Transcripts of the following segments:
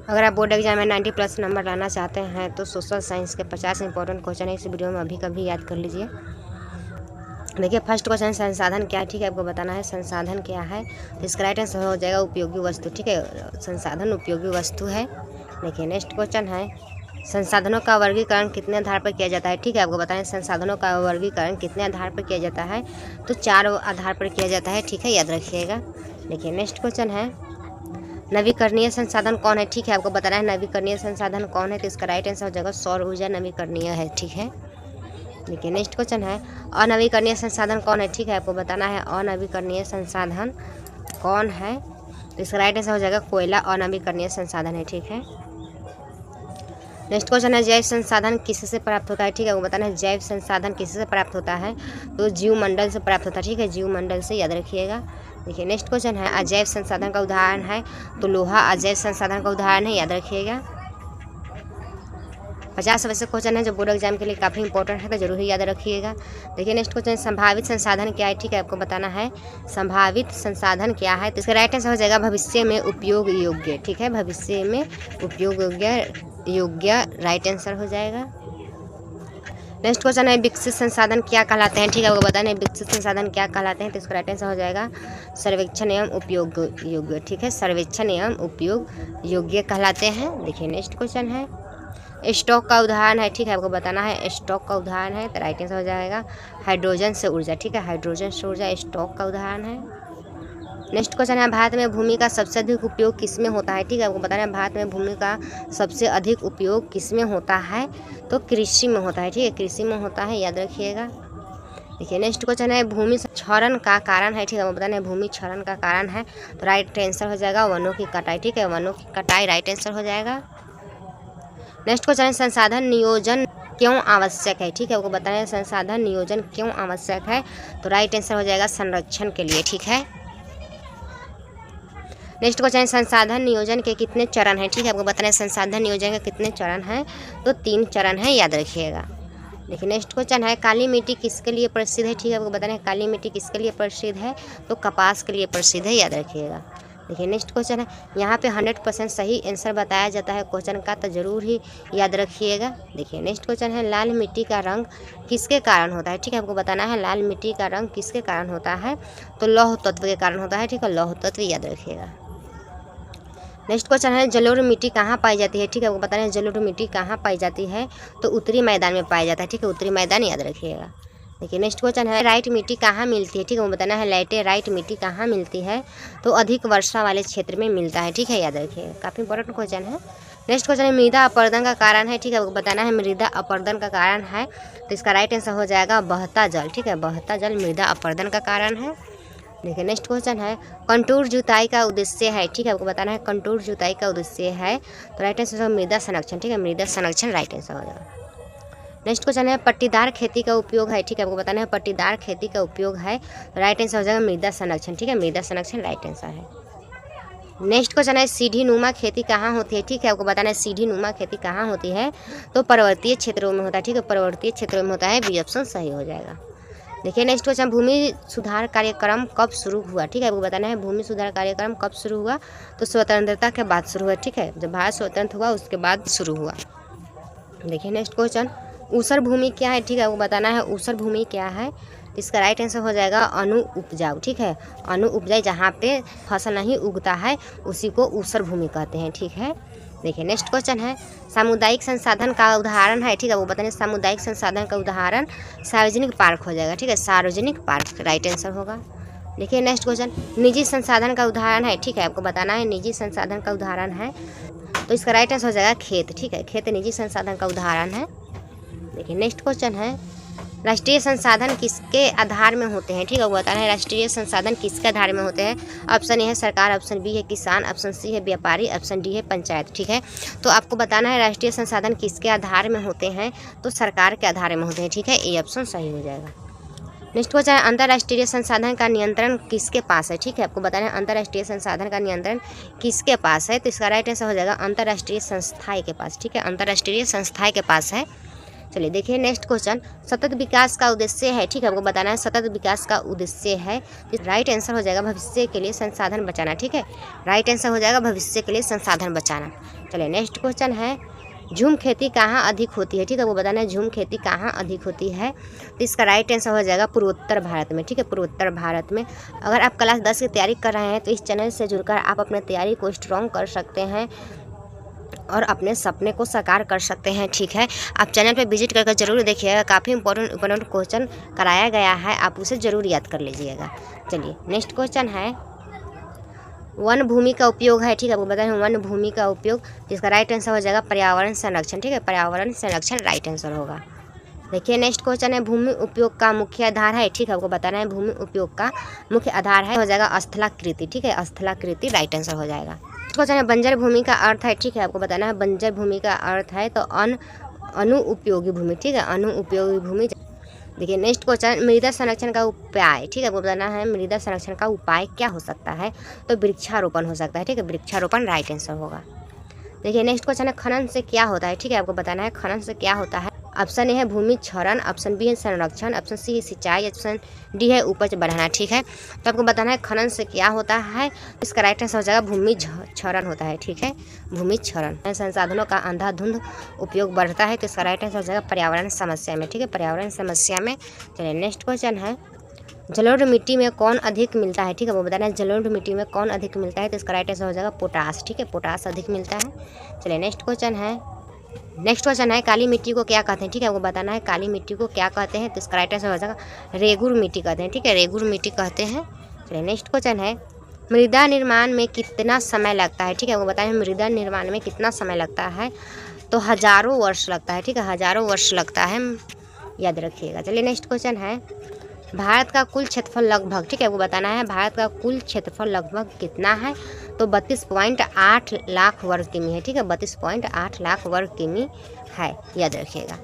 अगर आप board exam में 90+ नंबर लाना चाहते हैं तो सोशल साइंस के 50 इंपॉर्टेंट क्वेश्चन है, इस वीडियो में अभी कभी याद कर लीजिए। देखिए फर्स्ट क्वेश्चन संसाधन क्या है, ठीक है, आपको बताना है संसाधन क्या है। तो इसका राइट आंसर हो जाएगा उपयोगी वस्तु, ठीक है, संसाधन उपयोगी वस्तु है। देखिए नेक्स्ट क्वेश्चन है संसाधनों का वर्गीकरण कितने आधार पर किया जाता है, ठीक है, आपको बताएं संसाधनों का वर्गीकरण कितने आधार पर किया जाता है। तो 4 आधार पर किया जाता है, ठीक है, याद रखिएगा। देखिए नेक्स्ट क्वेश्चन है नवीकरणीय संसाधन कौन है, ठीक है, आपको बताना है नवीकरणीय संसाधन कौन है। तो इसका राइट आंसर हो जाएगा सौर ऊर्जा नवीकरणीय है, ठीक है। देखिए नेक्स्ट क्वेश्चन है अनवीकरणीय संसाधन कौन है, ठीक है, आपको बताना है अनवीकरणीय संसाधन कौन है। तो इसका राइट आंसर हो जाएगा कोयला अनवीकरणीय संसाधन है, ठीक है। नेक्स्ट क्वेश्चन है जैव संसाधन किससे प्राप्त होता है, ठीक है, आपको बताना है जैव संसाधन किससे प्राप्त होता है। तो जीवमंडल से प्राप्त होता है, ठीक है, जीवमंडल से, याद रखिएगा। देखिए नेक्स्ट क्वेश्चन है अजैव संसाधन का उदाहरण है। तो लोहा अजैव संसाधन का उदाहरण है, याद रखिएगा। 50 वैसे क्वेश्चन है जो बोर्ड एग्जाम के लिए काफ़ी इंपॉर्टेंट है, तो जरूर ही याद रखिएगा। देखिए नेक्स्ट क्वेश्चन संभावित संसाधन क्या है, ठीक है, आपको बताना है संभावित संसाधन क्या है। तो इसका राइट आंसर हो जाएगा भविष्य में उपयोग योग्य, ठीक है, भविष्य में उपयोग योग्य राइट आंसर हो जाएगा। नेक्स्ट क्वेश्चन है विकसित संसाधन क्या कहलाते हैं, ठीक है, आपको बताना है विकसित संसाधन क्या कहलाते हैं। तो इसका राइट आंसर हो जाएगा सर्वेक्षण एवं उपयोग योग्य, ठीक है, सर्वेक्षण एवं उपयोग योग्य कहलाते हैं। देखिए नेक्स्ट क्वेश्चन है स्टॉक का उदाहरण है, ठीक है, आपको बताना है स्टॉक का उदाहरण है। तो राइट आंसर हो जाएगा हाइड्रोजन से ऊर्जा, ठीक है, हाइड्रोजन से ऊर्जा स्टॉक का उदाहरण है। नेक्स्ट क्वेश्चन है भारत में भूमि का सबसे अधिक उपयोग किसमें होता है, ठीक है, आपको बताना है भारत में भूमि का सबसे अधिक उपयोग किसमें होता है। तो कृषि में होता है, ठीक है, कृषि में होता है, याद रखिएगा। देखिए नेक्स्ट क्वेश्चन है भूमि क्षरण का कारण है, ठीक है, आपको बताना है भूमि क्षरण का कारण है। तो राइट आंसर हो जाएगा वनों की कटाई, ठीक है, वनों की कटाई राइट आंसर हो जाएगा। नेक्स्ट क्वेश्चन है संसाधन नियोजन क्यों आवश्यक है, ठीक है, आपको बताना है संसाधन नियोजन क्यों आवश्यक है। तो राइट आंसर हो जाएगा संरक्षण के लिए, ठीक है। नेक्स्ट क्वेश्चन है संसाधन नियोजन के कितने चरण हैं, ठीक है, आपको बताना है संसाधन नियोजन के कितने चरण हैं। तो 3 चरण हैं, याद रखिएगा। देखिए नेक्स्ट क्वेश्चन है काली मिट्टी किसके लिए प्रसिद्ध है, ठीक है, आपको बताना है काली मिट्टी किसके लिए प्रसिद्ध है। तो कपास के लिए प्रसिद्ध है, याद रखिएगा। देखिए नेक्स्ट क्वेश्चन है यहाँ पे 100% सही आंसर बताया जाता है क्वेश्चन का, तो जरूर ही याद रखिएगा। देखिए नेक्स्ट क्वेश्चन है लाल मिट्टी का रंग किसके कारण होता है, ठीक है, आपको बताना है लाल मिट्टी का रंग किसके कारण होता है। तो लौह तत्व के कारण होता है, ठीक है, लौह तत्व, याद रखिएगा। नेक्स्ट क्वेश्चन है जलोढ़ मिट्टी कहाँ पाई जाती है, ठीक है, आपको बताना है जलोढ़ मिट्टी कहाँ पाई जाती है। तो उत्तरी मैदान में पाया जाता है, ठीक है, उत्तरी मैदान, याद रखिएगा। देखिए नेक्स्ट क्वेश्चन है राइट मिट्टी कहाँ मिलती है, ठीक है, वो बताना है लैटेराइट मिट्टी कहाँ मिलती है। तो अधिक वर्षा वाले क्षेत्र में मिलता है, ठीक है, याद रखिएगा, काफ़ी इंपॉर्टेंट क्वेश्चन है। नेक्स्ट क्वेश्चन है मृदा अपरदन का कारण है, ठीक है, आपको बताना है मृदा अपरदन का कारण है। तो इसका राइट आंसर हो जाएगा बहता जल, ठीक है, बहता जल मृदा अपरदन का कारण है। देखिए नेक्स्ट क्वेश्चन है कंटूर जुताई का उद्देश्य है, ठीक है, आपको बताना है कंटूर जुताई का उद्देश्य है। तो राइट आंसर है मृदा संरक्षण, ठीक है, मृदा संरक्षण राइट आंसर हो जाएगा। नेक्स्ट क्वेश्चन है पट्टीदार खेती का उपयोग है, ठीक है, आपको बताना है पट्टीदार खेती का उपयोग है। तो राइट आंसर हो जाएगा मृदा संरक्षण, ठीक है, मृदा संरक्षण राइट आंसर है। नेक्स्ट क्वेश्चन है सीढ़ी नुमा खेती कहाँ होती है, ठीक है, आपको बताना है सीढ़ी नुमा खेती कहाँ होती है। तो पर्वतीय क्षेत्रों में होता है, ठीक है, पर्वतीय क्षेत्रों में होता है, बी ऑप्शन सही हो जाएगा। देखिए नेक्स्ट क्वेश्चन भूमि सुधार कार्यक्रम कब शुरू हुआ, ठीक है, आपको बताना है भूमि सुधार कार्यक्रम कब शुरू हुआ। तो स्वतंत्रता के बाद शुरू हुआ, ठीक है, जब भारत स्वतंत्र हुआ उसके बाद शुरू हुआ। देखिए नेक्स्ट क्वेश्चन ऊसर भूमि क्या है, ठीक है, आपको बताना है ऊसर भूमि क्या है। इसका राइट आंसर हो जाएगा अनु उपजाऊ, ठीक है, अनु उपजाऊ जहाँ पे फसल नहीं उगता है उसी को ऊसर भूमि कहते हैं, ठीक है। देखिए नेक्स्ट क्वेश्चन है सामुदायिक संसाधन का उदाहरण है, ठीक है, वो बताने सामुदायिक संसाधन का उदाहरण सार्वजनिक पार्क हो जाएगा, ठीक है, सार्वजनिक पार्क राइट आंसर होगा। देखिए नेक्स्ट क्वेश्चन निजी संसाधन का उदाहरण है, ठीक है, आपको बताना है निजी संसाधन का उदाहरण है। तो इसका राइट आंसर हो जाएगा खेत, ठीक है, खेत निजी संसाधन का उदाहरण है। देखिए नेक्स्ट क्वेश्चन है राष्ट्रीय संसाधन किसके आधार में होते हैं, ठीक है, वो बताना है राष्ट्रीय संसाधन किसके आधार में होते हैं। ऑप्शन ए है सरकार, ऑप्शन बी है किसान, ऑप्शन सी है व्यापारी, ऑप्शन डी है पंचायत, ठीक है। तो आपको बताना है राष्ट्रीय संसाधन किसके आधार में होते हैं। तो सरकार के आधार में होते हैं, ठीक है, ए ऑप्शन सही हो जाएगा। नेक्स्ट क्वेश्चन है अंतर्राष्ट्रीय संसाधन का नियंत्रण किसके पास है, ठीक है, आपको बताना है अंतर्राष्ट्रीय संसाधन का नियंत्रण किसके पास है। तो इसका राइट आंसर हो जाएगा अंतर्राष्ट्रीय संस्थाएं के पास, ठीक है, अंतर्राष्ट्रीय संस्थाएं के पास है। चलिए देखिए नेक्स्ट क्वेश्चन सतत विकास का उद्देश्य है, ठीक है, आपको बताना है सतत विकास का उद्देश्य है। राइट आंसर हो जाएगा भविष्य के लिए संसाधन बचाना, ठीक है, राइट आंसर हो जाएगा भविष्य के लिए संसाधन बचाना। चलिए नेक्स्ट क्वेश्चन है, झूम खेती कहाँ अधिक होती है, ठीक है, वो बताना है झूम खेती कहाँ अधिक होती है। तो इसका राइट आंसर हो जाएगा पूर्वोत्तर भारत में, ठीक है, पूर्वोत्तर भारत में। अगर आप क्लास 10 की तैयारी कर रहे हैं तो इस चैनल से जुड़कर आप अपने तैयारी को स्ट्रॉन्ग कर सकते हैं और अपने सपने को साकार कर सकते हैं, ठीक है। आप चैनल पे विजिट करके जरूर देखिएगा, काफ़ी इंपॉर्टेंट क्वेश्चन कराया गया है, आप उसे ज़रूर याद कर लीजिएगा। चलिए नेक्स्ट क्वेश्चन है, वन भूमि का उपयोग है, ठीक है, आपको बताएं वन भूमि का उपयोग, जिसका राइट आंसर हो जाएगा पर्यावरण संरक्षण, ठीक है, पर्यावरण संरक्षण राइट आंसर होगा। देखिए नेक्स्ट क्वेश्चन है, भूमि उपयोग का मुख्य आधार है, ठीक है, आपको बताना है भूमि उपयोग का मुख्य आधार है, हो जाएगा स्थलाकृति, ठीक है, स्थलाकृति राइट आंसर हो जाएगा। नेक्स्ट क्वेश्चन है, बंजर भूमि का अर्थ है, ठीक है, आपको बताना है बंजर भूमि का अर्थ है तो अनुपयोगी भूमि, ठीक है, अनुपयोगी भूमि। देखिए नेक्स्ट क्वेश्चन, मृदा संरक्षण का उपाय, ठीक है, आपको बताना है मृदा संरक्षण का उपाय क्या हो सकता है, तो वृक्षारोपण हो सकता है, ठीक है, वृक्षारोपण राइट आंसर होगा। देखिए नेक्स्ट क्वेश्चन है, खनन से क्या होता है, ठीक है, आपको बताना है खनन से क्या होता है। ऑप्शन ए है भूमि क्षरण, ऑप्शन बी है संरक्षण, ऑप्शन सी है सिंचाई, ऑप्शन डी है उपज बढ़ाना, ठीक है। तो आपको बताना है खनन से क्या होता है, इसका राइट आंसर हो जाएगा भूमि क्षरण होता है, ठीक है, भूमि क्षरण। संसाधनों का अंधाधुंध उपयोग बढ़ता है तो इसका राइट आंसर हो जाएगा पर्यावरण समस्या में, ठीक है, पर्यावरण समस्या में। चलिए नेक्स्ट क्वेश्चन है, जलोढ़ मिट्टी में कौन अधिक मिलता है, ठीक है, वो बताना है जलोढ़ मिट्टी में कौन अधिक मिलता है, तो इसका राइट आंसर हो जाएगा पोटास, ठीक है, पोटास अधिक मिलता है। चलिए नेक्स्ट क्वेश्चन है, काली मिट्टी को क्या कहते हैं, ठीक है, वो बताना है काली मिट्टी को क्या कहते हैं, तो इसका राइट आंसर हो जाएगा रेगुर मिट्टी कहते हैं, ठीक है, रेगुर मिट्टी कहते हैं। चलिए नेक्स्ट क्वेश्चन है, मृदा निर्माण में कितना समय लगता है, ठीक है, वो बताएं मृदा निर्माण में कितना समय लगता है, तो हज़ारों वर्ष लगता है, ठीक है, हज़ारों वर्ष लगता है, याद रखिएगा। चलिए नेक्स्ट क्वेश्चन है, भारत का कुल क्षेत्रफल लगभग, ठीक है, वो बताना है भारत का कुल क्षेत्रफल लगभग कितना है, तो 32.8 लाख वर्ग किमी है, ठीक है, 32.8 लाख वर्ग किमी है, याद रखिएगा।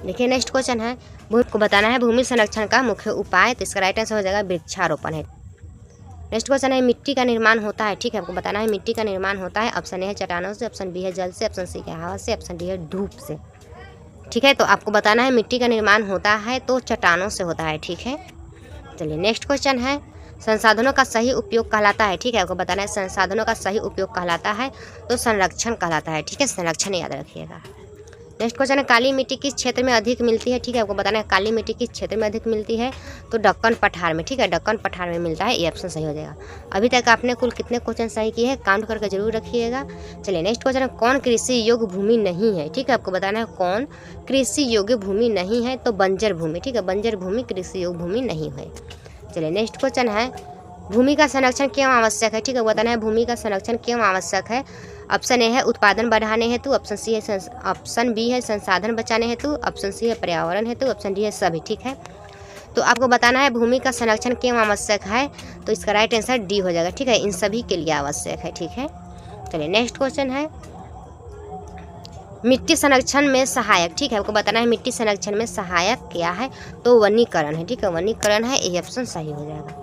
देखिए नेक्स्ट क्वेश्चन है, भूमि को बताना है भूमि संरक्षण का मुख्य उपाय, तो इसका राइट आंसर हो जाएगा वृक्षारोपण है। नेक्स्ट क्वेश्चन है, मिट्टी का निर्माण होता है, ठीक है, आपको बताना है मिट्टी का निर्माण होता है, ऑप्शन ए है चट्टानों से, ऑप्शन बी है जल से, ऑप्शन सी है हवा से, ऑप्शन डी है धूप से, ठीक है। तो आपको बताना है मिट्टी का निर्माण होता है तो चट्टानों से होता है, ठीक है। चलिए नेक्स्ट क्वेश्चन है, संसाधनों का सही उपयोग कहलाता है, ठीक है, आपको बताना है संसाधनों का सही उपयोग कहलाता है तो संरक्षण कहलाता है, ठीक है, संरक्षण याद रखिएगा। नेक्स्ट क्वेश्चन है, काली मिट्टी किस क्षेत्र में अधिक मिलती है, ठीक है, आपको बताना है काली मिट्टी किस क्षेत्र में अधिक मिलती है, तो दक्कन पठार में, ठीक है, दक्कन पठार में मिलता है, ये ऑप्शन सही हो जाएगा। अभी तक आपने कुल कितने क्वेश्चन सही किए हैं, काउंट करके जरूर रखिएगा। चलिए नेक्स्ट क्वेश्चन है, कौन कृषि योग्य भूमि नहीं है, ठीक है, आपको बताना है कौन कृषि योग्य भूमि नहीं है, तो बंजर भूमि, ठीक है, बंजर भूमि कृषि योग्य भूमि नहीं है। चलिए नेक्स्ट क्वेश्चन है, भूमि का संरक्षण क्यों आवश्यक है, ठीक है, बताना है भूमि का संरक्षण क्यों आवश्यक है। ऑप्शन ए है उत्पादन बढ़ाने हेतु, ऑप्शन सी है ऑप्शन बी है संसाधन बचाने हेतु, ऑप्शन सी है पर्यावरण हेतु, ऑप्शन डी है सभी, ठीक है। तो आपको बताना है भूमि का संरक्षण क्यों आवश्यक है, तो इसका राइट आंसर डी हो जाएगा, ठीक है, इन सभी के लिए आवश्यक है, ठीक है। चलिए नेक्स्ट क्वेश्चन है, मिट्टी संरक्षण में सहायक, ठीक है, आपको बताना है मिट्टी संरक्षण में सहायक क्या है, तो वनीकरण है, ठीक है, वनीकरण है, ये ऑप्शन सही हो जाएगा।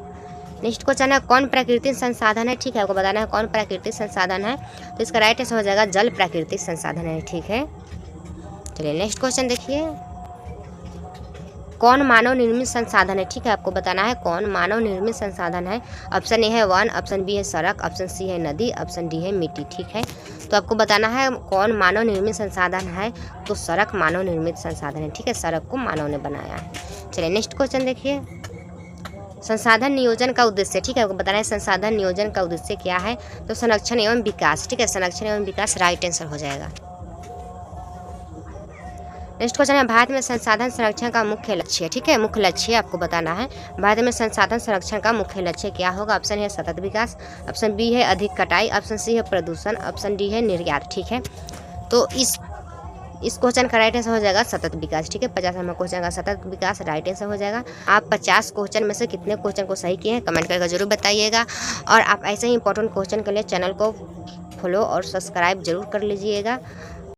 नेक्स्ट क्वेश्चन है, कौन प्राकृतिक संसाधन है, ठीक है, आपको बताना है कौन प्राकृतिक संसाधन है, तो इसका राइट आंसर हो जाएगा जल प्राकृतिक संसाधन है, ठीक है। चलिए नेक्स्ट क्वेश्चन देखिए, कौन मानव निर्मित संसाधन है, ठीक है, आपको बताना है कौन मानव निर्मित संसाधन है। ऑप्शन ए है वन, ऑप्शन बी है सड़क, ऑप्शन सी है नदी, ऑप्शन डी है मिट्टी, ठीक है। तो आपको बताना है कौन मानव निर्मित संसाधन है, तो सड़क मानव निर्मित संसाधन है, ठीक है, सड़क को मानव ने बनाया है। चलिए नेक्स्ट क्वेश्चन देखिए, संसाधन नियोजन का उद्देश्य, ठीक है, आपको बताना है संसाधन नियोजन का उद्देश्य क्या है, तो संरक्षण एवं विकास, ठीक है, संरक्षण एवं विकास राइट आंसर हो जाएगा। नेक्स्ट क्वेश्चन है, भारत में संसाधन संरक्षण का मुख्य लक्ष्य, ठीक है, मुख्य लक्ष्य आपको बताना है भारत में संसाधन संरक्षण का मुख्य लक्ष्य क्या होगा। ऑप्शन है सतत विकास, ऑप्शन बी है अधिक कटाई, ऑप्शन सी है प्रदूषण, ऑप्शन डी है निर्यात, ठीक है। तो इस क्वेश्चन का राइट आंसर हो जाएगा सतत विकास, ठीक है, 50 नंबर क्वेश्चन का सतत विकास राइट आंसर हो जाएगा। आप 50 क्वेश्चन में से कितने क्वेश्चन को सही किए हैं कमेंट करके जरूर बताइएगा, और आप ऐसे ही इंपॉर्टेंट क्वेश्चन के लिए चैनल को फॉलो और सब्सक्राइब जरूर कर लीजिएगा।